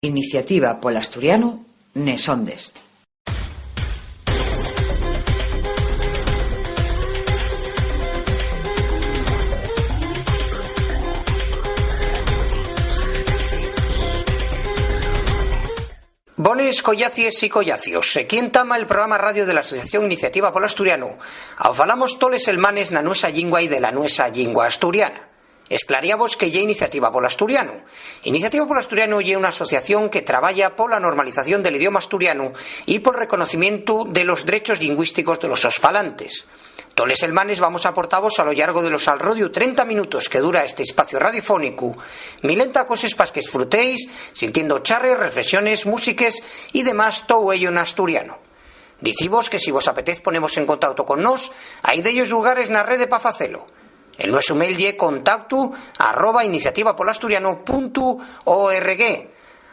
Iniciativa polo asturiano nes Ondes. Bones collacies y collacios. Aquí entama el programa radio de la Asociación Iniciativa polo Asturiano. Ao falamos toles elmanes na nuesa lingua e de la nuesa lingua asturiana. Esclaríamos que lle Iniciativa polo Asturiano. Iniciativa polo Asturiano lle unha asociación que traballa pola normalización del idioma asturiano e por reconocimiento de los derechos lingüísticos de los falantes. Toles elmanes vamos a aportaros a lo largo de los alrodio 30 minutos que dura este espacio radiofónico, milenta cosas pas que disfrutéis, sintiendo charres, reflexiones, músiques y demás todo ello en asturiano. Dicimos que si vos apetez ponemos en contacto con nos, hai dellos lugares na rede pa facelo. El nuestro mail lle contacto@iniciativapolasturiano.org.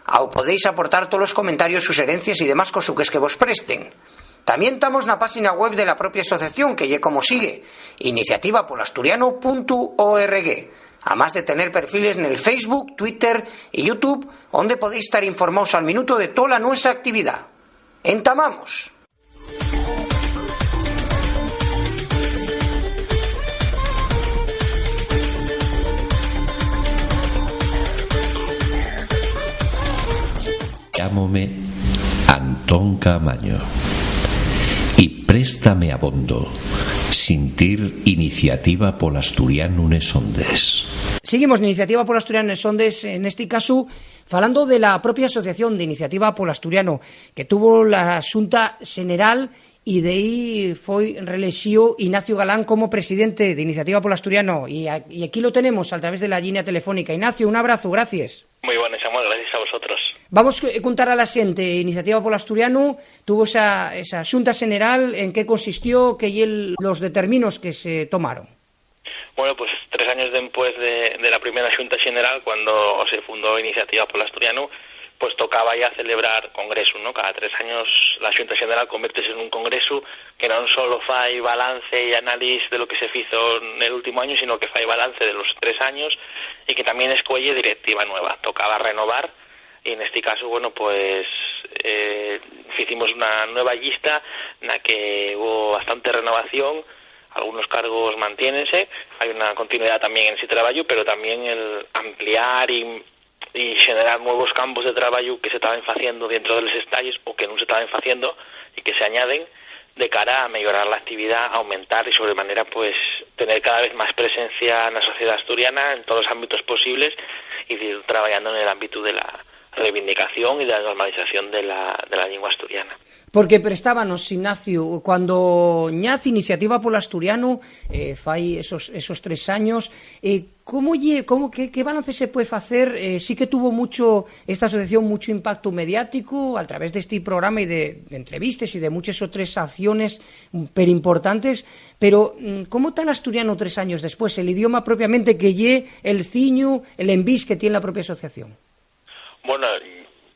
Ao podéis aportar todos los comentarios, sugerencias y demás cosuques que vos presten. También estamos na página web de la propia asociación que lle como sigue, iniciativapolasturiano.org. Además de tener perfiles en el Facebook, Twitter y YouTube, donde podéis estar informados al minuto de toda nuestra actividad. ¡Entamamos! Llámome Antón Camaño y préstame abondo sentir Iniciativa polo Asturiano nes Ondes. Seguimos en Iniciativa polo Asturiano nes Ondes, en este caso falando de la propia asociación de Iniciativa polo Asturiano que tuvo la Xunta General y de ahí foi reelexido Ignacio Galán como presidente de Iniciativa polo Asturiano y aquí lo tenemos a través de la línea telefónica. Ignacio, un abrazo, gracias. Muy buenas, Samuel, gracias a vosotros. Vamos a contar a la xente, Iniciativa polo Asturiano tuvo esa Xunta General, en qué consistió, que los determinos que se tomaron. Bueno, pues 3 años después de la primera Xunta General, cuando se fundó Iniciativa polo Asturiano, pues tocaba ya celebrar congreso, ¿no? Cada 3 años la Xunta General conviértese en un congreso que non solo fai balance e análisis de lo que se fizo en el último año, sino que fai balance de los 3 años y que también escolle directiva nueva. Tocaba renovar y en este caso, bueno, pues hicimos una nueva lista en la que hubo bastante renovación, algunos cargos mantiénense, hay una continuidad también en ese trabajo, pero también el ampliar y generar nuevos campos de trabajo que se estaban haciendo dentro de los estalles o que no se estaban haciendo y que se añaden de cara a mejorar la actividad, aumentar y sobremanera pues tener cada vez más presencia en la sociedad asturiana en todos los ámbitos posibles y ir trabajando en el ámbito de la reivindicación y de la normalización de la lengua asturiana. Porque prestábanos, Ignacio, cuando nace Iniciativa polo Asturiano, fai esos 3 años, ¿qué balance se puede hacer? Sí que tuvo esta asociación mucho impacto mediático a través de este programa y de entrevistas y de muchas otras acciones pero importantes, pero ¿cómo está el asturiano 3 años después? El idioma propiamente que lle, el ciño, el envís que tiene la propia asociación. Bueno,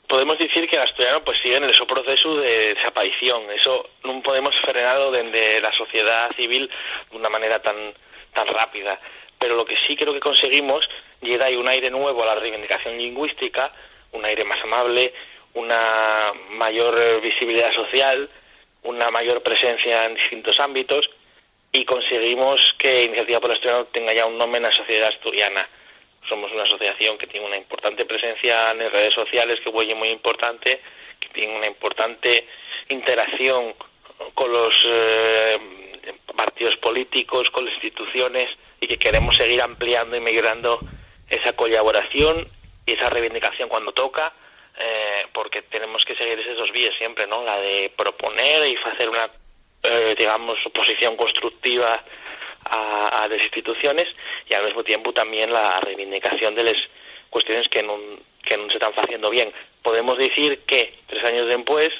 podemos decir que el asturiano pues sigue en ese proceso de desaparición. Eso no podemos frenarlo desde la sociedad civil de una manera tan rápida. Pero lo que sí creo que conseguimos es dar un aire nuevo a la reivindicación lingüística, un aire más amable, una mayor visibilidad social, una mayor presencia en distintos ámbitos y conseguimos que Iniciativa polo Asturiano tenga ya un nombre en la sociedad asturiana. Somos una asociación que tiene una importante presencia en las redes sociales, que huele muy importante, que tiene una importante interacción con los partidos políticos, con las instituciones y que queremos seguir ampliando y mejorando esa colaboración y esa reivindicación cuando toca, porque tenemos que seguir esas 2 vías siempre, ¿no? La de proponer y hacer una, digamos, oposición constructiva a las instituciones y al mismo tiempo también la reivindicación de las cuestiones que no se están haciendo bien. Podemos decir que 3 años después,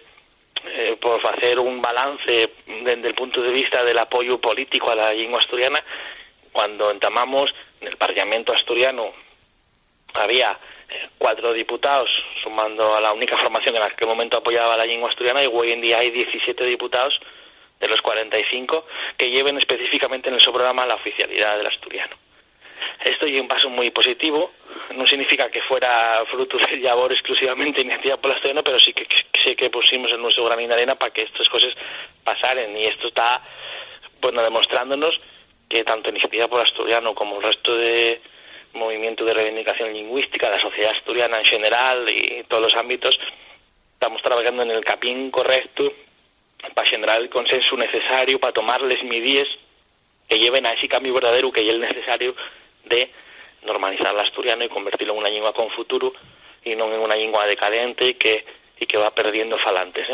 por hacer un balance desde el punto de vista del apoyo político a la lengua asturiana, cuando entamamos en el Parlamento asturiano había 4 diputados, sumando a la única formación en aquel momento apoyaba la lengua asturiana, y hoy en día hay 17 diputados de los 45 que lleven específicamente en su programa la oficialidad del asturiano. Esto es un paso muy positivo. No significa que fuera fruto del labor exclusivamente Iniciativa Pola Asturiano, pero sí que pusimos en nuestro granito de arena para que estas cosas pasaran, y esto está, bueno, demostrándonos que tanto Iniciativa Pola Asturiano como el resto de movimiento de reivindicación lingüística, la sociedad asturiana en general y todos los ámbitos, estamos trabajando en el camino correcto para generar el consenso necesario para tomar las medidas que lleven a ese cambio verdadero que es el necesario de normalizar el asturiano y convertirlo en una lengua con futuro y no en una lengua decadente y que va perdiendo falantes.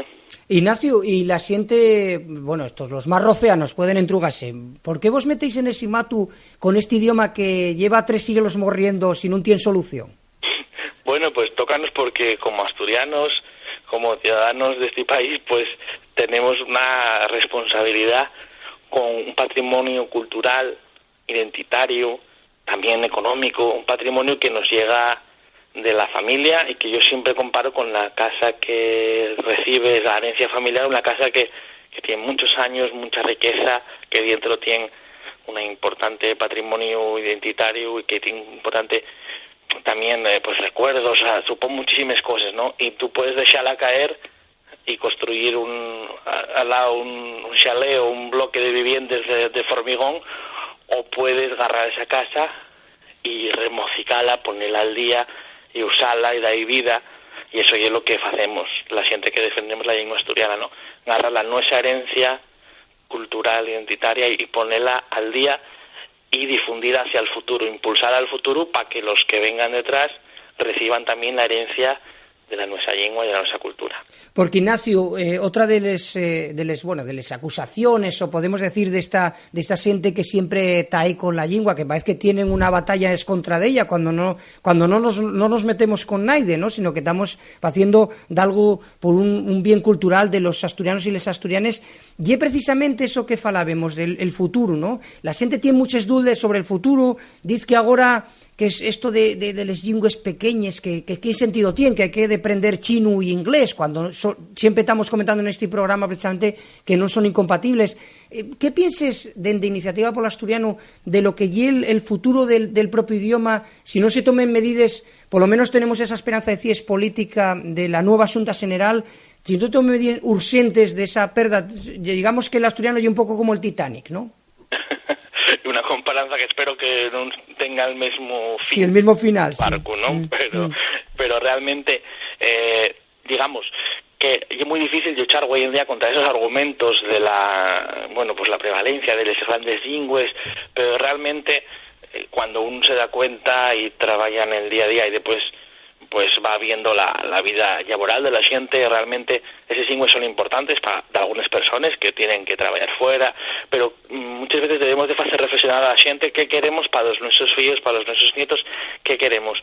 Ignacio, y la siente, bueno, los más roceanos pueden entrugarse. ¿Por qué vos metéis en ese matu con este idioma que lleva 3 siglos morriendo si no tiene solución? Bueno, pues tócanos porque como asturianos, como ciudadanos de este país, pues tenemos una responsabilidad con un patrimonio cultural, identitario, también económico, un patrimonio que nos llega de la familia y que yo siempre comparo con la casa que recibe la herencia familiar, una casa que tiene muchos años, mucha riqueza, que dentro tiene un importante patrimonio identitario y que tiene importante también pues recuerdos, o sea, supone muchísimas cosas, ¿no? Y tú puedes dejarla caer y construir al lado un chalet o un bloque de viviendas de formigón, o puedes agarrar esa casa y remocicarla, ponerla al día y usarla y dar vida, y eso es lo que hacemos la gente que defendemos la lengua asturiana, ¿no? Agarrar la nuestra herencia cultural, identitaria y ponerla al día y difundirla hacia el futuro, impulsar al futuro para que los que vengan detrás reciban también la herencia de la nuestra lengua y de la nuestra cultura. Porque, Ignacio, otra de las acusaciones, o podemos decir de esta gente que siempre está ahí con la lengua, que parece que tienen una batalla es contra de ella, cuando no nos metemos con nadie, ¿no? Sino que estamos haciendo de algo por un bien cultural de los asturianos y las asturianes, y es precisamente eso que falábamos, del futuro, ¿no? La gente tiene muchas dudas sobre el futuro, dice que ahora que es esto de las lingües pequeñas, que qué sentido tiene, que hay que aprender chino y inglés, cuando siempre estamos comentando en este programa precisamente que no son incompatibles. ¿Qué pienses de Iniciativa Pola Asturiano de lo que es el futuro del propio idioma? Si no se tomen medidas, por lo menos tenemos esa esperanza de CIES política de la nueva Xunta General, si no tomen medidas urgentes de esa pérdida, digamos que el asturiano es un poco como el Titanic, ¿no? Una comparanza que espero que no tenga el mismo fin, sí, el mismo final, barco, sí. ¿no? Pero realmente, digamos que es muy difícil luchar hoy en día contra esos argumentos de la prevalencia de las grandes lingües, pero realmente cuando uno se da cuenta y trabaja en el día a día y después pues va viendo la vida laboral de la gente, realmente esas lingües son importantes para algunas personas que tienen que trabajar fuera, pero muchas veces debemos de hacer reflexionar a la gente qué queremos para nuestros hijos, para nuestros nietos, qué queremos.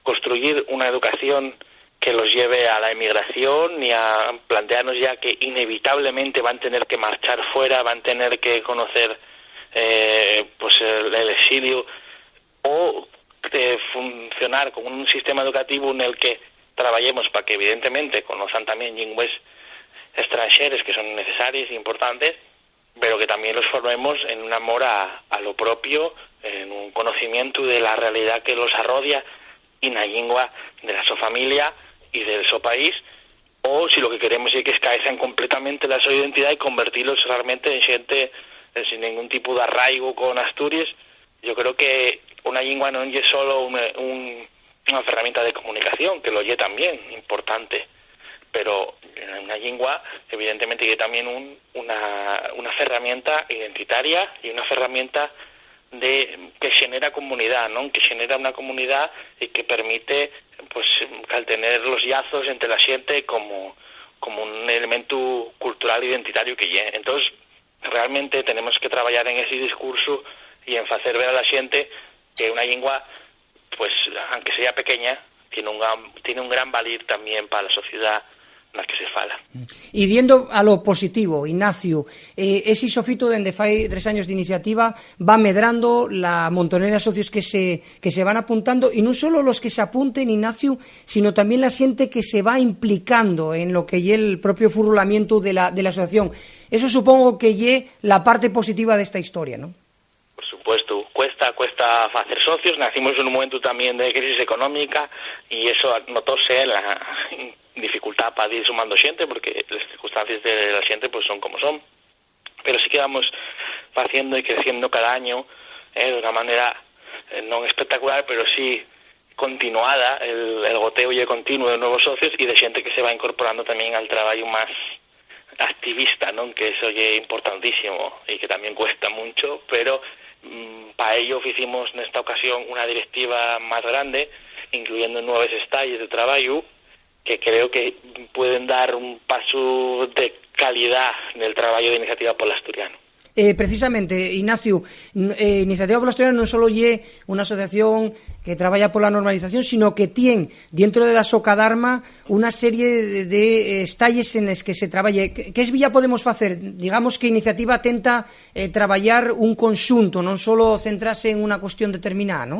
Construir una educación que los lleve a la emigración y a plantearnos ya que inevitablemente van a tener que marchar fuera, van a tener que conocer el exilio, o de funcionar con un sistema educativo en el que trabajemos para que evidentemente conozcan también lingües extranjeras que son necesarias e importantes, pero que también los formemos en un amor a lo propio, en un conocimiento de la realidad que los arrodia y en la lengua de la su familia y del su país, o si lo que queremos es que escaezan completamente la su identidad y convertirlos realmente en gente sin ningún tipo de arraigo con Asturias. Yo creo que una lengua no es solo una herramienta de comunicación, que lo es también importante, pero una lengua evidentemente que también una herramienta identitaria y una herramienta que genera comunidad, ¿no? Que genera una comunidad y que permite pues al tener los lazos entre la gente como un elemento cultural identitario que es. Entonces realmente tenemos que trabajar en ese discurso y en hacer ver a la gente que una lengua, pues aunque sea pequeña, tiene un gran valir también para la sociedad en la que se fala. Y yendo a lo positivo, Ignacio, ese sofito dende fai 3 años de iniciativa va medrando la montonera de socios que se van apuntando, y no solo los que se apunten, Ignacio, sino también la gente que se va implicando en lo que es el propio furulamiento de la asociación. Eso supongo que es la parte positiva de esta historia, ¿no? Por supuesto, cuesta hacer socios. Nacimos en un momento también de crisis económica y eso notóse la dificultad para ir sumando xente, porque las circunstancias de la xente pues son como son. Pero sí que vamos haciendo y creciendo cada año de una manera no espectacular, pero sí continuada, el goteo y el continuo de nuevos socios y de xente que se va incorporando también al trabajo más activista, ¿no? Que eso es importantísimo y que también cuesta mucho, pero para ello hicimos en esta ocasión una directiva más grande, incluyendo 9 estalles de trabajo que creo que pueden dar un paso de calidad en el trabajo de Iniciativa Pola Asturiano. Precisamente, Ignacio, Iniciativa Pola Asturiano non só é unha asociación que traballa pola normalización, sino que tiene dentro de la Socadarma unha serie de estalles en les que se traballe. Que esvilla podemos facer? Digamos que Iniciativa tenta traballar un conxunto, non só centrarse en unha cuestión determinada, ¿no?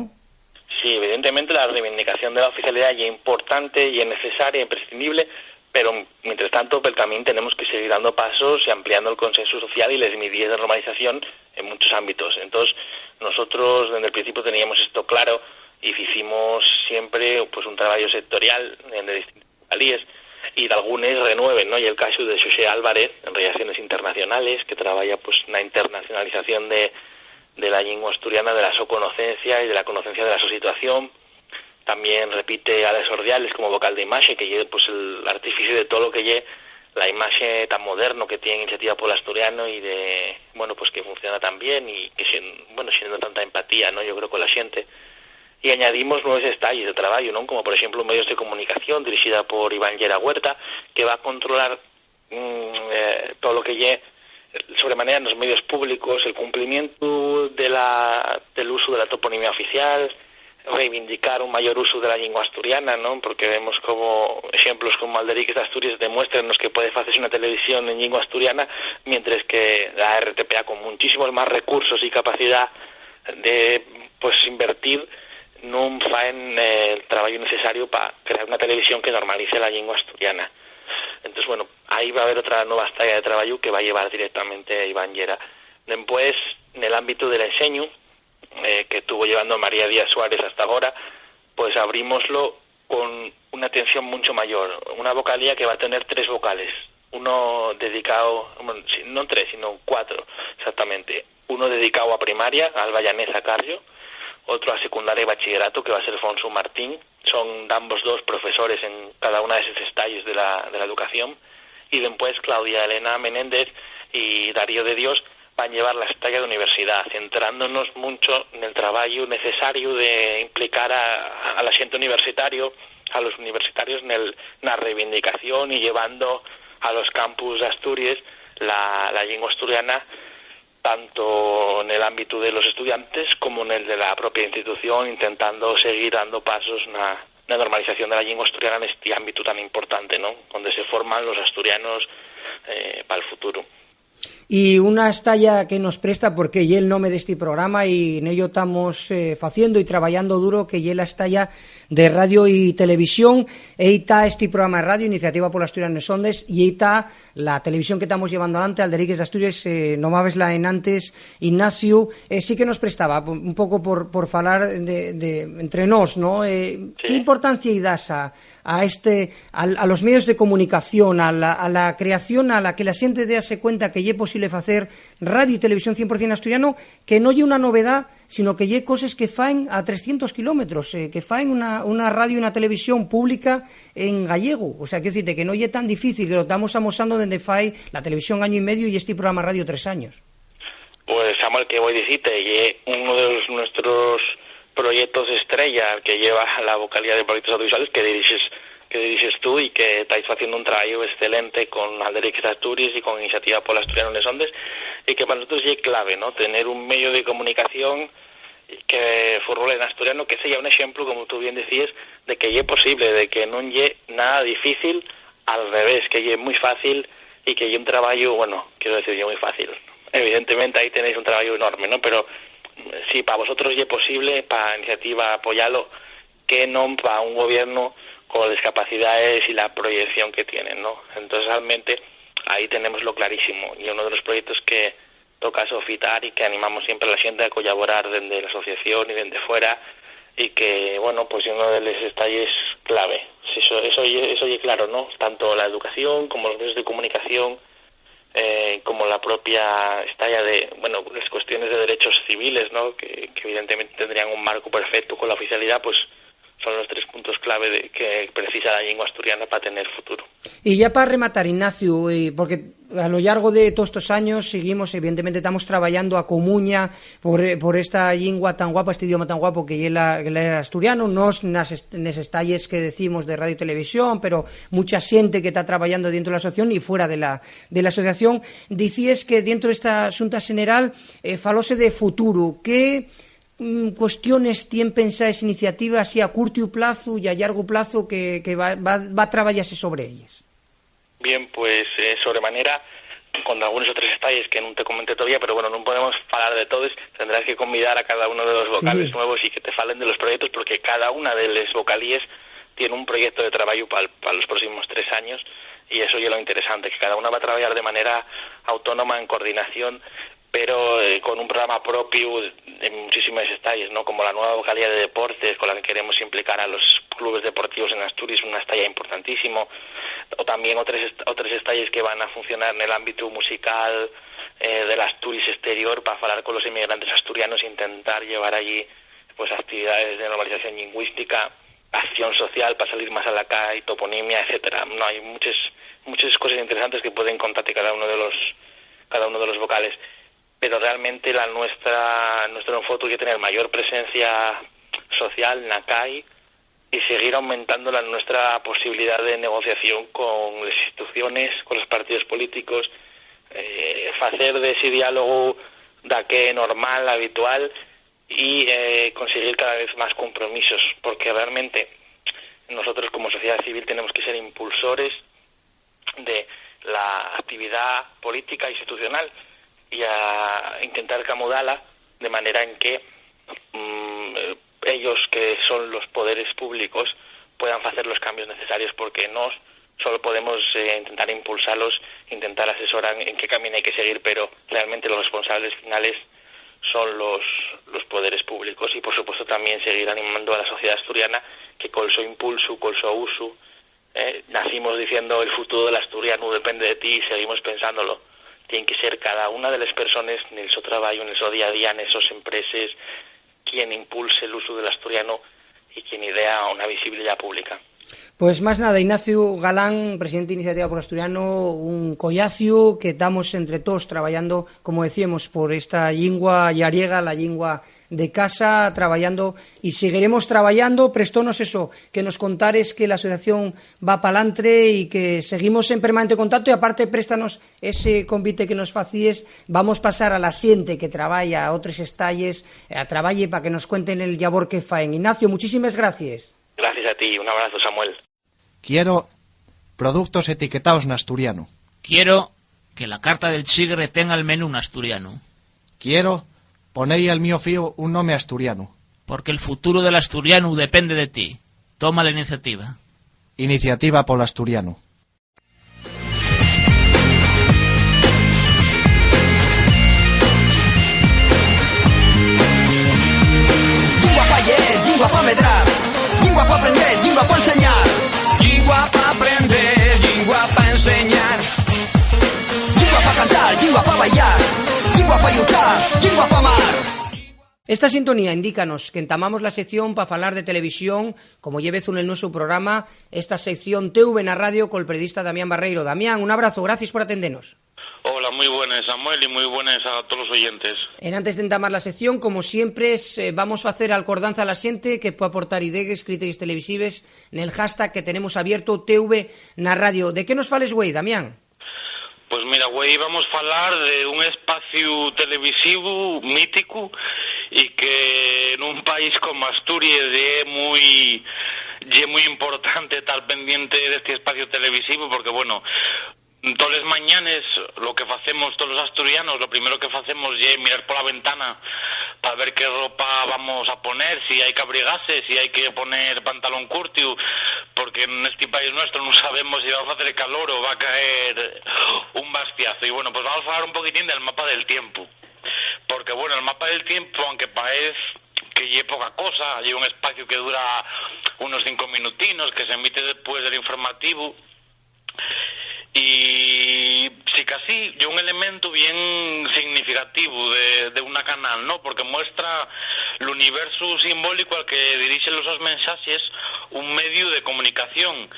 Sí, evidentemente la reivindicación de la oficialidad es importante y es necesaria, imprescindible, pero mientras tanto pel camino tenemos que seguir dando pasos y ampliando el consenso social y las medidas de normalización en muchos ámbitos. Entonces, nosotros desde el principio teníamos esto claro y hicimos siempre pues un trabajo sectorial de distintas localías y de algunos renueven, ¿no? Y el caso de Xosé Álvarez en Relaciones Internacionales, que trabaja pues una internacionalización de la lengua asturiana, de la soconocencia y de la conocencia de la situación. También repite Alex Ordiales como vocal de imaxe, que es pues el artífice de todo lo que es la imaxe tan moderno que tiene Iniciativa Pola Asturiano y de, bueno, pues que funciona tan bien y que, siendo tanta empatía, ¿no? Yo creo, con la gente. Y añadimos 9 estalles de trabajo, ¿no? Como por ejemplo medios de comunicación dirigida por Iván Llera Huerta, que va a controlar todo lo que es sobremanera en los medios públicos, el cumplimiento del uso de la toponimia oficial, reivindicar un mayor uso de la lengua asturiana, ¿no? Porque vemos como ejemplos como Alderiques de Asturias demuestran que puede hacerse una televisión en lengua asturiana, mientras que la RTPA, con muchísimos más recursos y capacidad de pues invertir, no faen el trabajo necesario para crear una televisión que normalice la lengua asturiana. Entonces, bueno, ahí va a haber otra nueva estalla de trabajo que va a llevar directamente a Iván Llera. Después, en el ámbito del enseño, que estuvo llevando María Díaz Suárez hasta ahora, pues abrimoslo con una atención mucho mayor. Una vocalía que va a tener 3 vocales. Uno dedicado, bueno, no 3, sino 4 exactamente. Uno dedicado a primaria, a Alba Llaneza Carrio. Otro a secundaria y bachillerato, que va a ser Fonso Martín. Son ambos dos profesores en cada una de esos estalles de la educación. Y después Claudia Elena Menéndez y Darío de Dios van a llevar la estalla de universidad, centrándonos mucho en el trabajo necesario de implicar a la gente universitario, a los universitarios en la reivindicación y llevando a los campus de Asturias la lengua asturiana, tanto en el ámbito de los estudiantes como en el de la propia institución, intentando seguir dando pasos en la normalización de la lengua asturiana en este ámbito tan importante, ¿no? Donde se forman los asturianos para el futuro. Y una estalla que nos presta, porque é el nome deste programa e nello estamos facendo e traballando duro, que é la estalla de radio e televisión. E está este programa de radio, Iniciativa Pola Asturiano Nesondes, e está la televisión que estamos llevando adelante, Alderiques de Asturias, nomávesla en antes, Ignacio. Sí que nos prestaba un pouco por falar de entre nós, ¿no? Sí. Que importancia das a los medios de comunicación, a la creación, a la que la xente déase cuenta que é posible facer radio e televisión 100% asturiano, que non é unha novedad, sino que é cosas que faen a 300 kilómetros, que faen una radio e unha televisión pública en gallego. O sea, que decirte que non é tan difícil, que lo estamos amosando dende fai la televisión año e medio e este programa radio 3 años. Pues, Samuel, que voy a decirte, y uno de nuestros proyectos estrella que lleva la vocalía de proyectos audiovisuales que diriges tú y que estáis haciendo un trabajo excelente con Alderiques de Asturias y con Iniciativa Pola Asturiano Nesondes, y que para nosotros es clave, ¿no? Tener un medio de comunicación que formule en asturiano, que sea un ejemplo, como tú bien decías, de que es posible, de que no es nada difícil, al revés, que es muy fácil y que es un trabajo, bueno, quiero decir, es muy fácil. Evidentemente ahí tenéis un trabajo enorme, ¿no? Pero si para vosotros es posible, para Iniciativa apoyarlo, que no para un gobierno con las capacidades y la proyección que tienen, ¿no? Entonces realmente ahí tenemos lo clarísimo, y uno de los proyectos que toca sofitar y que animamos siempre a la xente a colaborar dende a asociación e dende fuera, e que, bueno, pues uno deles estalles clave. Eso é claro, ¿no? Tanto la educación como los medios de comunicación, como la propia estalla de, bueno, las cuestiones de derechos civiles, ¿no? Que evidentemente tendrían un marco perfecto con la oficialidad, pues son los 3 puntos clave que precisa la lengua asturiana para tener futuro. Y ya para rematar, Ignacio, porque a lo largo de todos estos años seguimos, evidentemente estamos trabajando a comuña por esta lingua tan guapa, este idioma tan guapo que es el asturiano, nos nes estalles que decimos de radio y televisión, pero mucha xente que está trabajando dentro de la asociación y fuera de la asociación. Dicíes que dentro de esta Xunta General falóse de futuro. Que cuestiones tienen pensadas iniciativas así a curto plazo y a largo plazo que va a trabajarse sobre ellas? Bien, pues sobremanera, con algunos otros estalles que non te comenté todavía, pero bueno, non podemos falar de todos, tendrás que convidar a cada uno de los vocales nuevos y que te falen de los proyectos, porque cada una de las vocalías tiene un proyecto de trabajo para los próximos 3 años, y eso es lo interesante, que cada una va a trabajar de manera autónoma, en coordinación, pero con un programa propio en muchísimas estalles, ¿no? Como la nueva vocalía de deportes, con la que queremos implicar a los clubes deportivos en Asturias, una estalla importantísimo, o también otros estalles que van a funcionar en el ámbito musical del Asturias exterior, para hablar con los inmigrantes asturianos e intentar llevar allí pues actividades de normalización lingüística, acción social para salir más a la calle, toponimia, etcétera. No, hay muchas cosas interesantes que pueden contarte cada uno de los vocales. Pero realmente nuestro enfoque es tener mayor presencia social en la calle y seguir aumentando nuestra posibilidad de negociación con las instituciones, con los partidos políticos, hacer de ese diálogo normal, habitual, y conseguir cada vez más compromisos, porque realmente nosotros como sociedad civil tenemos que ser impulsores de la actividad política e institucional, y a intentar camudarla de manera en que ellos, que son los poderes públicos, puedan hacer los cambios necesarios, porque no solo podemos intentar impulsarlos, intentar asesorar en qué camino hay que seguir, pero realmente los responsables finales son los poderes públicos, y por supuesto también seguir animando a la sociedad asturiana que con su impulso, con su uso, nacimos diciendo el futuro del asturiano depende de ti, y seguimos pensándolo. Tienen que ser cada una de las personas en el su trabajo, en el su día a día, en esas empresas, quien impulse el uso del asturiano y quien idea una visibilidad pública. Pues más nada, Ignacio Galán, presidente de Iniciativa por Asturiano, un collacio que estamos entre todos trabajando, como decíamos, por esta lingua llariega, la lingua de casa, trabajando, y seguiremos trabajando. Prestonos eso, que nos contares que la asociación va pa'lantre y que seguimos en permanente contacto, y aparte préstanos ese convite que nos facíes. Vamos pasar a la xente que traballa a otros estalles, a traballe para que nos cuenten el labor que faen. Ignacio, muchísimas gracias. Gracias a ti, un abrazo, Samuel. Quiero productos etiquetados en asturiano. Quiero que la carta del chigre tenga el menú en asturiano. Quiero poner al mío fío un nombre asturiano. Porque el futuro del asturiano depende de ti. Toma la iniciativa. Iniciativa por asturiano. Lingua pa' ayer, lingua pa' medrar, lingua pa' aprender, lingua pa' enseñar. Lingua pa' aprender, lingua pa' enseñar. Lingua pa' cantar, lingua pa' bailar, lingua pa' luchar, lingua pa' amar. Esta sintonía indícanos que entamamos la sección para falar de televisión, como lleve en el nuestro programa, esta sección TV na radio col periodista Damián Barreiro. Damián, un abrazo, gracias por atendernos. Hola, muy buenas, Samuel, y muy buenas a todos los oyentes. Antes de entamar la sección, como siempre, vamos a hacer alcordanza a la xente que puede aportar ideas, críticas televisivas en el hashtag que tenemos abierto TV na radio. ¿De qué nos fales, güey, Damián? Pues mira, güey, vamos a hablar de un espacio televisivo mítico y que en un país como Asturias es muy importante estar pendiente de este espacio televisivo, porque bueno, todas las mañanas lo que hacemos todos los asturianos, lo primero que hacemos es mirar por la ventana para ver qué ropa vamos a poner, si hay que abrigarse, si hay que poner pantalón curto, porque en este país nuestro non sabemos se va a facer calor ou va a caer un bastiazo. E, bueno, pues vamos a falar un poquitín del mapa del tiempo. Porque, bueno, el mapa del tiempo, aunque parece que lle poca cosa, lle un espacio que dura unos 5 minutinos, que se emite después del informativo, y sí que así, lle un elemento bien significativo de una canal, ¿no? Porque muestra el universo simbólico al que dirigen los mensajes un medio de comunicación,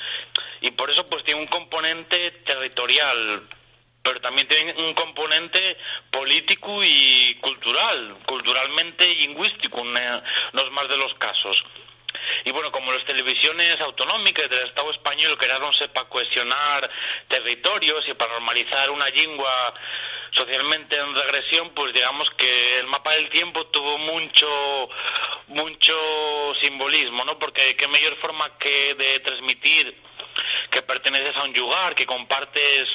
y por eso pues tiene un componente territorial, pero también tiene un componente político y culturalmente lingüístico, no es más de los casos. Y bueno, como las televisiones autonómicas del Estado español creáronse para cohesionar territorios y para normalizar una lengua socialmente en regresión, pues digamos que el mapa del tiempo tuvo mucho simbolismo, ¿no? Porque qué mejor forma que de transmitir que perteneces a un lugar, que compartes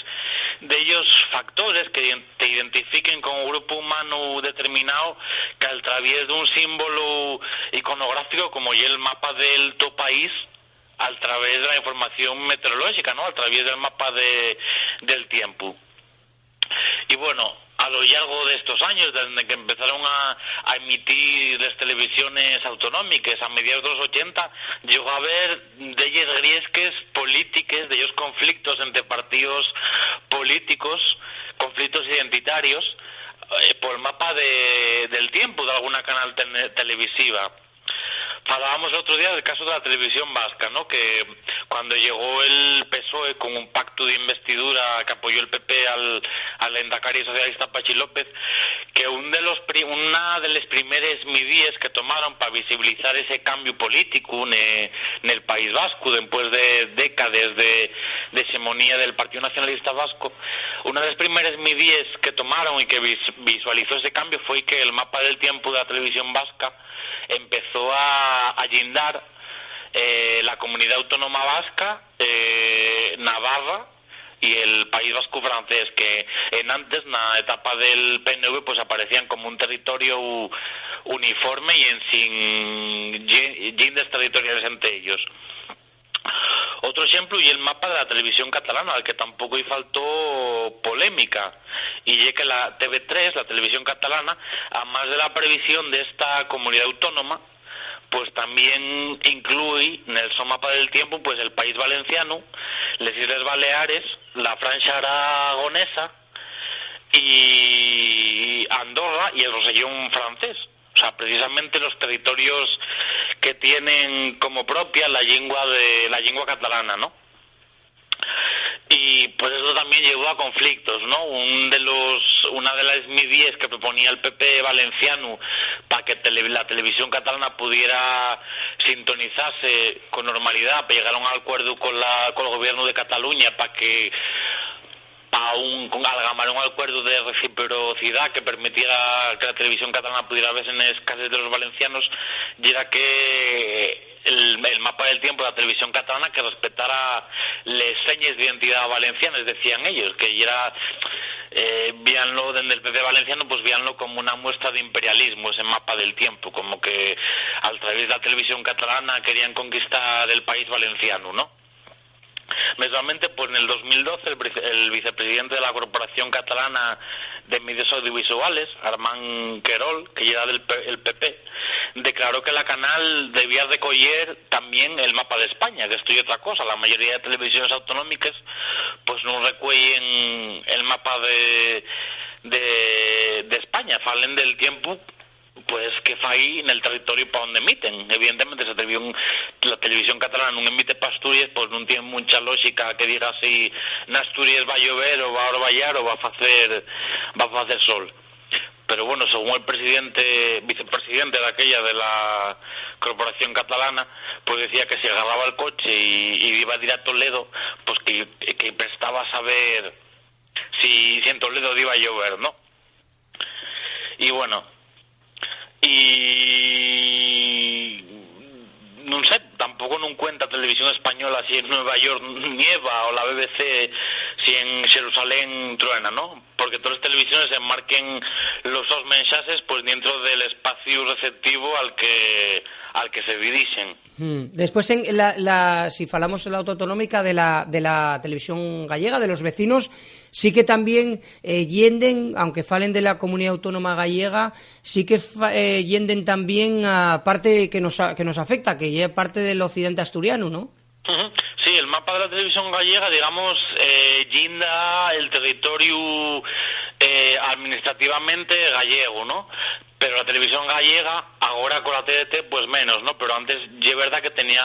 de ellos factores que te identifiquen con un grupo humano determinado, que a través de un símbolo iconográfico como el mapa del tu país, a través de la información meteorológica, ¿no? A través del mapa del tiempo. Y bueno, a lo largo de estos años, desde que empezaron a emitir las televisiones autonómicas a mediados de los 80, llegó a haber de ellas griesques políticas, de ellos conflictos entre partidos políticos, conflictos identitarios, por el mapa del tiempo de alguna canal televisiva. Hablábamos el otro día del caso de la televisión vasca, ¿no? Que cuando llegó el PSOE con un pacto de investidura que apoyó el PP al lehendakari socialista Pachi López, que una de las primeras medidas que tomaron para visibilizar ese cambio político en el País Vasco, después de décadas de hegemonía del Partido Nacionalista Vasco, una de las primeras medidas que tomaron y que visualizó ese cambio fue que el mapa del tiempo de la televisión vasca empezó a guindar la comunidad autónoma vasca, Navarra y el País Vasco francés, que antes, en la etapa del PNV, pues aparecían como un territorio uniforme y sin guindes territoriales entre ellos. Otro ejemplo y el mapa de la televisión catalana, al que tampoco y faltó polémica, y ya que la TV3, la televisión catalana, además de la previsión de esta comunidad autónoma, pues también incluye en el mapa del tiempo pues el País Valenciano, las Islas Baleares, la Franja Aragonesa y Andorra y el Rosellón francés. O sea, precisamente los territorios que tienen como propia la lengua catalana, ¿no? Y pues eso también llevó a conflictos, ¿no? Una de las medidas que proponía el PP valenciano para que la televisión catalana pudiera sintonizarse con normalidad, para llegar a un acuerdo con el gobierno de Cataluña para que amalgamar un acuerdo de reciprocidad que permitiera que la televisión catalana pudiera verse en las casas de los valencianos, y era que el mapa del tiempo de la televisión catalana que respetara las señas de identidad valencianas, decían ellos, que era víanlo desde el PP valenciano, pues víanlo como una muestra de imperialismo, ese mapa del tiempo, como que a través de la televisión catalana querían conquistar el país valenciano, ¿no? Mesamente, pues en el 2012 el vicepresidente de la Corporación Catalana de Medios Audiovisuales, Armand Querol, que era del PP, declaró que la canal debía recoger también el mapa de España, que esto y otra cosa. La mayoría de televisiones autonómicas pues no recuellen el mapa de España, falen del tiempo pues que fai en el territorio para donde emiten. Evidentemente, la televisión catalana no emite para Asturias, pues no tiene mucha lógica que diga si en Asturias va a llover o va a orvallar o va a hacer sol. Pero bueno, según el vicepresidente de aquella de la Corporación Catalana, pues decía que si agarraba el coche y iba a ir a Toledo, pues que prestaba a saber si en Toledo iba a llover, ¿no? Y bueno, y no sé, tampoco no cuenta televisión española si en Nueva York nieva o la BBC si en Jerusalén truena, ¿no? Porque todas las televisiones enmarquen los dos mensajes pues dentro del espacio receptivo al que se dirigen. Después, si falamos en la autoautonómica de la televisión gallega, de los vecinos, sí que también yenden, aunque falen de la comunidad autónoma gallega, sí que yenden también a parte que nos afecta, que es parte del occidente asturiano, ¿no? Sí, el mapa de la televisión gallega, digamos, yinda el territorio administrativamente gallego, ¿no? Pero la televisión gallega, ahora con la TDT, pues menos, ¿no? Pero antes, es verdad que tenía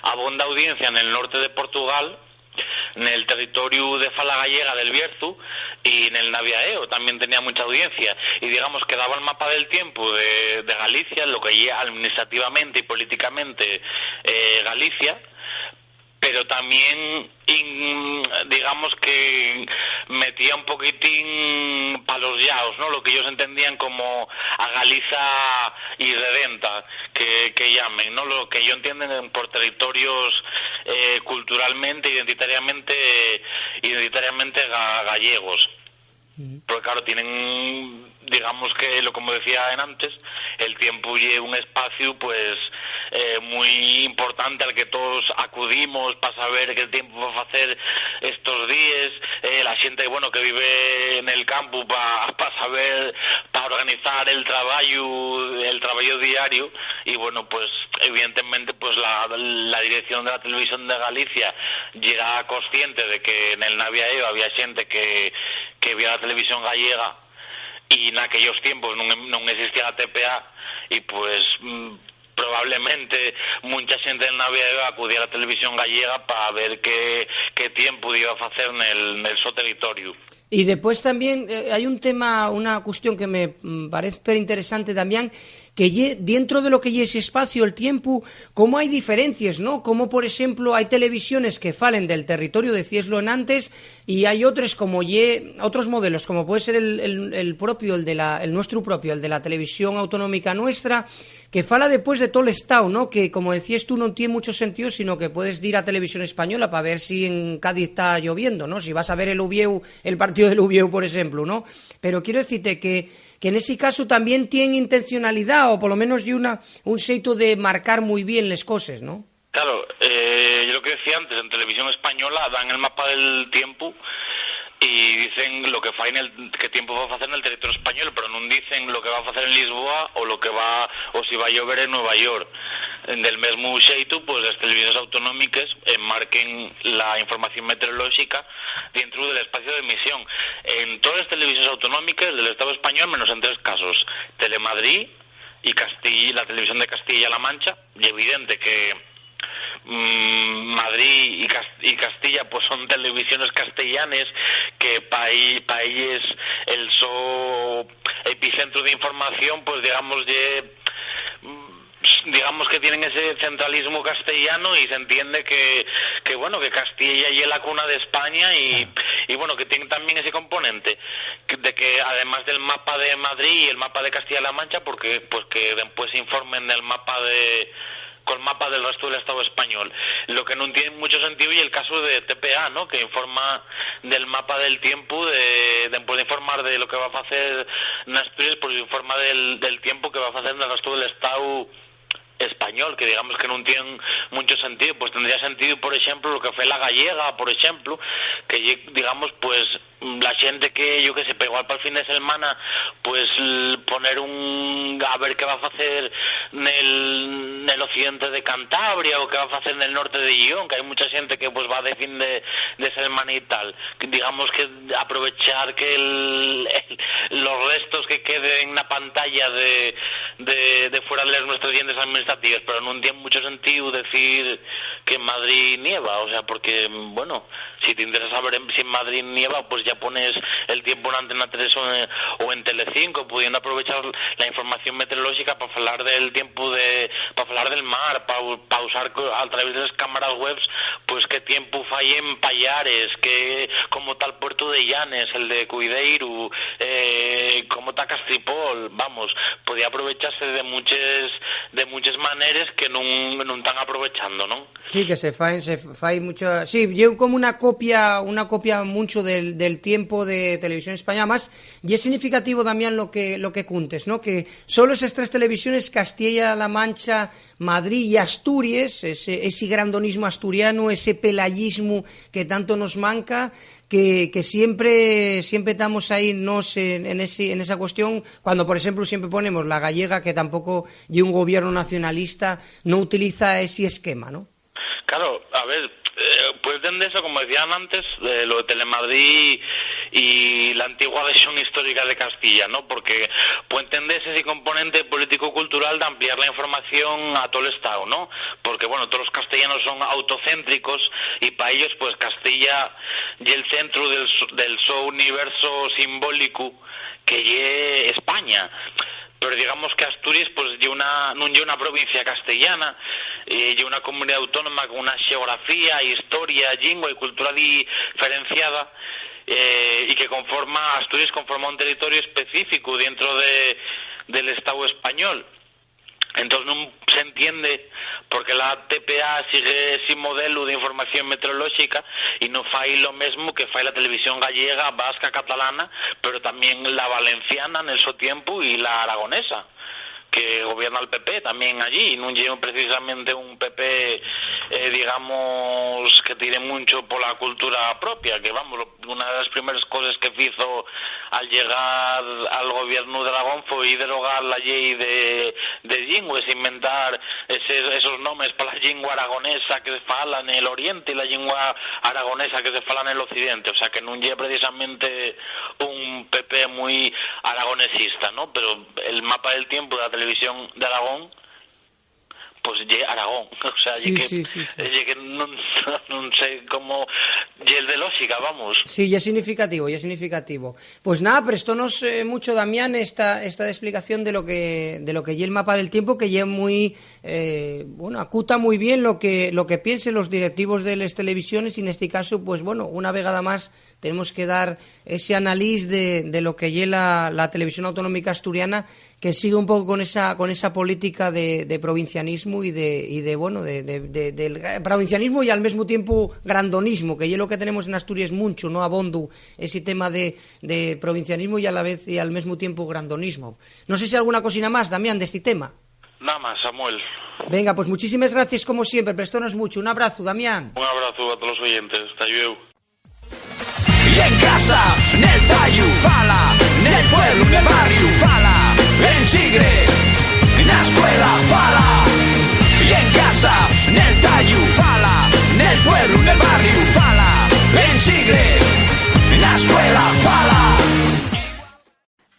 abunda audiencia en el norte de Portugal, en el territorio de fala gallega del Bierzo, y en el Naviaeo también tenía mucha audiencia. Y digamos que daba el mapa del tiempo de Galicia, lo que ya administrativamente y políticamente Galicia, pero también digamos que metía un poquitín palos llaos, ¿no? Lo que ellos entendían como a Galiza irredenta, que llamen, ¿no? Lo que ellos entienden por territorios culturalmente, identitariamente gallegos. Porque claro, tienen, digamos que, como decía antes, el tiempo y un espacio pues muy importante al que todos acudimos para saber qué tiempo va a hacer estos días, la gente bueno que vive en el campo para saber, para organizar el trabajo diario. Y bueno, pues evidentemente pues la dirección de la televisión de Galicia ya era consciente de que en el Naviaeo había gente que veía la televisión gallega, y en aquellos tiempos no existía la TPA, y pues probablemente mucha gente del Naviaeo acudía a la televisión gallega para ver qué tiempo iba a hacer en el su territorio. Y después también hay un tema, una cuestión que me parece interesante también, que dentro de lo que es espacio, el tiempo, cómo hay diferencias, ¿no? Como, por ejemplo, hay televisiones que falen del territorio, decíaslo en antes, y hay otros como otros modelos, como puede ser el propio, el nuestro propio, el de la televisión autonómica nuestra, que fala después de todo el Estado, ¿no? Que, como decías tú, no tiene mucho sentido, sino que puedes ir a Televisión Española para ver si en Cádiz está lloviendo, ¿no? Si vas a ver el partido del Ubieu, por ejemplo, ¿no? Pero quiero decirte que en ese caso también tienen intencionalidad, o por lo menos un xeito de marcar muy bien las cosas, ¿no? Claro, yo lo que decía antes, en Televisión Española dan el mapa del tiempo y dicen lo que fa qué tiempo va a hacer en el territorio español, pero no dicen lo que va a hacer en Lisboa o si va a llover en Nueva York. Del mesmo xeito, pues las televisiones autonómicas enmarquen la información meteorológica dentro del espacio de emisión. En todas las televisiones autonómicas del Estado español, menos en 3 casos: Telemadrid y la televisión de Castilla-La Mancha. Y evidente que Madrid y Castilla pues son televisiones castellanes, que para ellos el epicentro de información pues digamos que tienen ese centralismo castellano, y se entiende que bueno, que Castilla y es la cuna de España, y bueno, que tiene también ese componente de que además del mapa de Madrid y el mapa de Castilla-La Mancha, porque pues que después informen del mapa con mapa del resto del Estado español. Lo que no tiene mucho sentido y el caso de TPA, ¿no? Que informa del mapa del tiempo, después de informar de lo que va a hacer en Asturias, pues informa del tiempo que va a hacer en el resto del Estado español, que digamos que no tiene mucho sentido. Pues tendría sentido, por ejemplo, lo que fue la gallega, por ejemplo, que digamos, pues la gente que yo que sé, igual para el fin de semana, pues poner a ver qué va a hacer en el occidente de Cantabria, o qué va a hacer en el norte de Guión, que hay mucha gente que pues va de fin de semana y tal. Digamos que aprovechar que los restos que queden en la pantalla de fuera de nuestras tiendas administrativas, pero no tiene mucho sentido decir que en Madrid nieva, o sea, porque bueno, si te interesa saber si en Madrid nieva, pues ya pones el tiempo en Antena 3 o en Telecinco, pudiendo aprovechar la información meteorológica para hablar del tiempo, para hablar del mar, para usar a través de las cámaras webs, pues qué tiempo fai en Pallares, como está el puerto de Llanes, el de Cuideiro, como está Castripol. Vamos, podía aprovechar aproveitase de muchas maneras que non están aprovechando, non? Sí, que se fai mucho. Sí, yo como una copia mucho del tiempo de Televisión Española, más, y es significativo, Damián, lo que cuntes, ¿no? Que solo esas 3 televisiones, Castilla-La Mancha, Madrid y Asturias, ese grandonismo asturiano, ese pelayismo que tanto nos manca, que siempre estamos ahí en esa cuestión, cuando por ejemplo siempre ponemos la gallega, que tampoco, y un gobierno nacionalista no utiliza ese esquema, ¿no? Claro, a ver, puede entenderse, como decían antes, lo de Telemadrid y la antigua región histórica de Castilla, ¿no? Porque puede entenderse ese componente político-cultural de ampliar la información a todo el Estado, ¿no? Porque, bueno, todos los castellanos son autocéntricos y para ellos, pues, Castilla y el centro del su universo simbólico que es España. Pero digamos que Asturias pues non é una provincia castellana, é una comunidad autónoma con una geografía, historia, lingua y cultura diferenciada, y que Asturias conforma un territorio específico dentro del Estado español. Entonces non se entiende porque la TPA sigue ese modelo de información meteorológica y no fai lo mismo que fai la televisión gallega, vasca, catalana, pero también la valenciana en el su tiempo y la aragonesa, que gobierna el PP también allí, y no lleva precisamente un PP, digamos, que tire mucho por la cultura propia, que vamos, una de las primeras cosas que hizo al llegar al gobierno de Aragón fue derogar la ley de lingües, inventar esos nombres para la lengua aragonesa que se fala en el oriente y la lengua aragonesa que se fala en el occidente, o sea que no lleva precisamente un PP muy aragonesista, ¿no? Pero el mapa del tiempo de la televisión de Aragón pues lle Aragón, o sea, sí. Que non sei como lle de lógica, vamos. Sí, ya es significativo. Pues nada, prestónos mucho, Damián, esta explicación de lo que lle el mapa del tiempo, que lle muy acuta muy bien lo que piensen los directivos de las televisiones, y en este caso, pues bueno, una vegada más tenemos que dar ese análisis de lo que lle la televisión autonómica asturiana, que sigue un poco con esa política de provincianismo y del provincianismo y al mismo tiempo grandonismo, que es lo que tenemos en Asturias mucho, no abondo ese tema de provincianismo y a la vez y al mismo tiempo grandonismo. No sé si alguna cosina más, Damián, de este tema. Nada más, Samuel. Venga, pues muchísimas gracias como siempre, prestónos mucho. Un abrazo, Damián. Un abrazo a todos los oyentes. Hasta luego. Y en casa, nel tallo, fala, nel pueblo, nel barrio, fala, en Chigre, en la escuela, fala. Y en casa, nel tallo, fala, nel pueblo, nel barrio, fala, en Chigre, en la escuela, fala.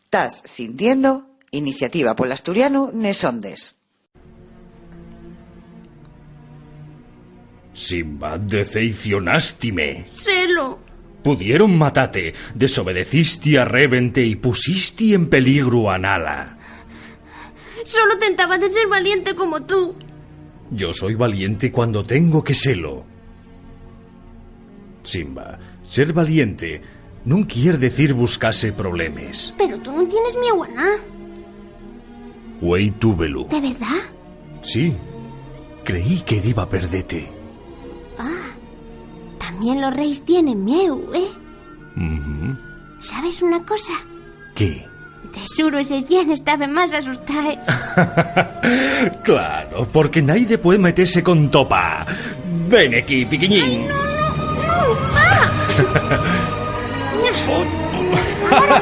Estás sintiendo Iniciativa Pola Asturiano Nesondes. Simba, decepcionástime. Celo. Pudieron matarte, desobedeciste a Revente y pusiste en peligro a Nala. Solo tentaba de ser valiente como tú. Yo soy valiente cuando tengo que serlo. Simba, ser valiente no quiere decir buscarse problemas. Pero tú no tienes miedo a nada. Güey, túvelo. ¿De verdad? Sí, creí que iba a perderte. Ah, también los reyes tienen miedo, ¿eh? ¿Sabes una cosa? ¿Qué? De seguro esos yen estaban más asustados. Claro, porque nadie puede meterse con topa. Ven aquí, piquiñín. ¡Ay, no! ¡Ah! Ahora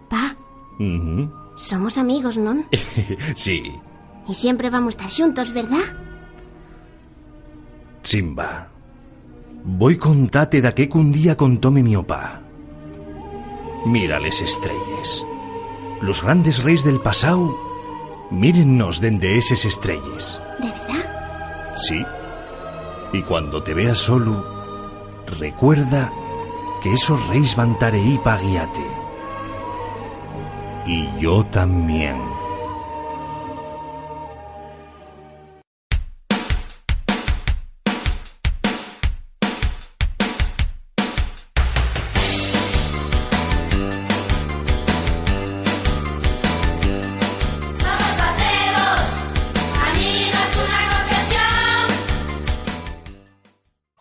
Pa, somos amigos, ¿no? Sí. Y siempre vamos a estar juntos, ¿verdad? Simba, voy contate de que un día contóme mi opa. Mira les estrellas. Los grandes reyes del pasado, mírennos dende esas estrellas. ¿De verdad? Sí. Y cuando te veas solo, recuerda que esos reyes van tareí pa guiate. Y yo también.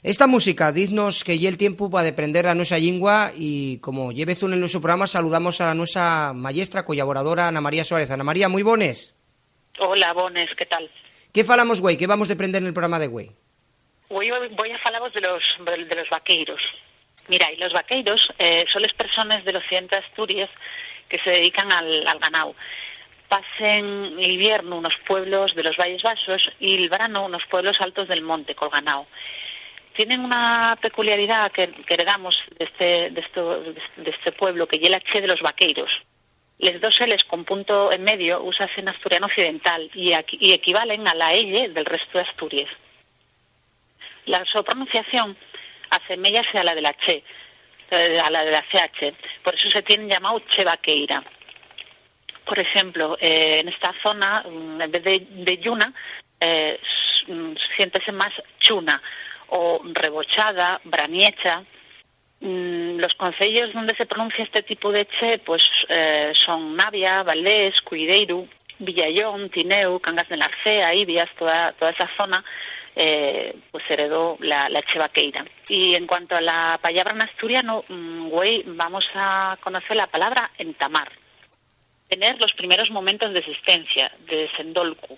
Esta música, diznos que lle el tiempo para aprender a nuestra lingua y como lleves un en nuestro programa saludamos a la nuestra maestra colaboradora Ana María Suárez. Ana María, muy bones. Hola, bones, ¿qué tal? ¿Qué falamos, güey? ¿Qué vamos a aprender en el programa de güey? Hoy voy a falaros de los vaqueiros. Mira, y los vaqueiros son las personas del occidente de Asturias que se dedican al ganado. Pasen el invierno unos pueblos de los valles basos y el verano unos pueblos altos del monte con ganado. Tienen una peculiaridad que heredamos de este pueblo, que es la che de los vaqueiros. Les dos L's con punto en medio usas en asturiano occidental y equivalen a la L del resto de Asturias. Su pronunciación asemellase a la de la che, a la de la CH, por eso se tienen llamado che vaqueira. Por ejemplo, en esta zona, en vez de yuna, siéntese más chuna, o rebochada, braniecha. Los concellos donde se pronuncia este tipo de che pues son Navia, Valdés, Cuideiro, Villallón, Tineu, Cangas de Narcea, Ibias, toda esa zona pues heredó la che vaqueira. Y en cuanto a la palabra en asturiano, güey, vamos a conocer la palabra entamar. Tener los primeros momentos de existencia, de desendolcu.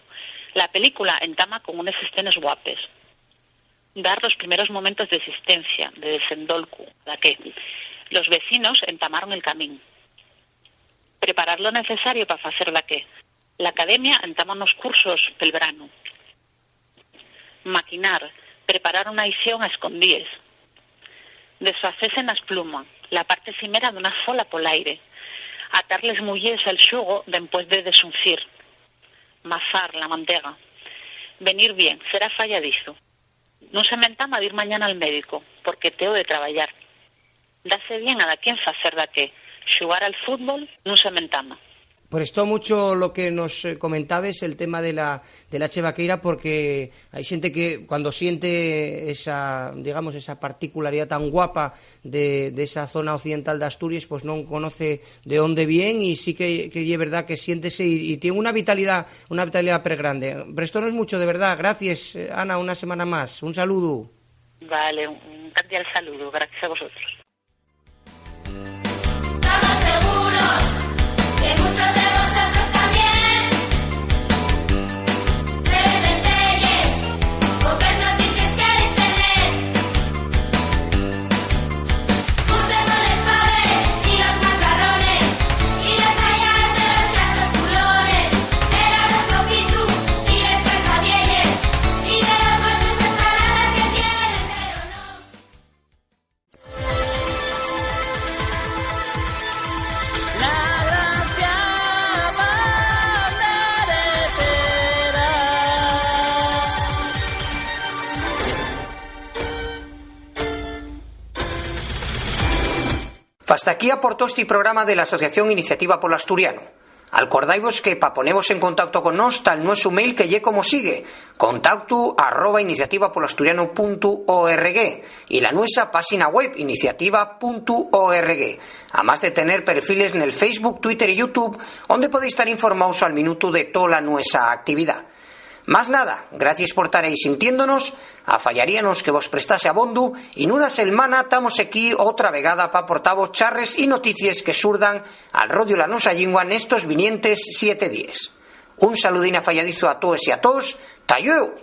La película entama con unas escenas guapes. Dar los primeros momentos de existencia, de desendolcu, ¿la qué? Los vecinos entamaron el camino. Preparar lo necesario para hacer la qué. La academia entama unos cursos pel verano. Maquinar, preparar una edición a escondies. Desfacerse en las plumas, la parte cimera de una fola por aire. Atarles mullers al xugo después de desuncir. Mazar la mantega. Venir bien, será falladizo. No se me entama de ir mañana al médico, porque tengo de trabajar. Dase bien a da quien facer da qué. Xugar al fútbol no se me entama. Prestó mucho lo que nos comentabas, el tema de la che vaqueira, porque hay gente que cuando siente esa, digamos, esa particularidad tan guapa de esa zona occidental de Asturias, pues no conoce de dónde viene y sí que es verdad que siéntese y tiene una vitalidad pre grande. Prestónos mucho, de verdad. Gracias, Ana, una semana más. Un saludo. Vale, un cordial saludo. Gracias a vosotros. Estamos seguros que muchos de vosotros también pretendéis pocas noticias queréis tener. Usemos faves y los macarrones y las tallas de los chatos culones, era los poquitos y las quesadillas y de los bolsos ensaladas que tienen, pero no. Hasta aquí aportó este programa de la Asociación Iniciativa Polo Asturiano. Acordaivos que pa ponevos en contacto con nos tal nuestro mail que lle como sigue: contacto@iniciativapolasturiano.org y la nuestra página web iniciativa.org, además de tener perfiles en el Facebook, Twitter y YouTube, donde podéis estar informados al minuto de toda la nuestra actividad. Más nada, gracias por estar ahí sintiéndonos, afallaríanos que vos prestase abondo y en una semana estamos aquí otra vegada para aportavos charres y noticias que surdan al rodio la nosa lingua en estos vinientes 7 días. Un saludín afalladizo a todos y a todos, ¡tayueu!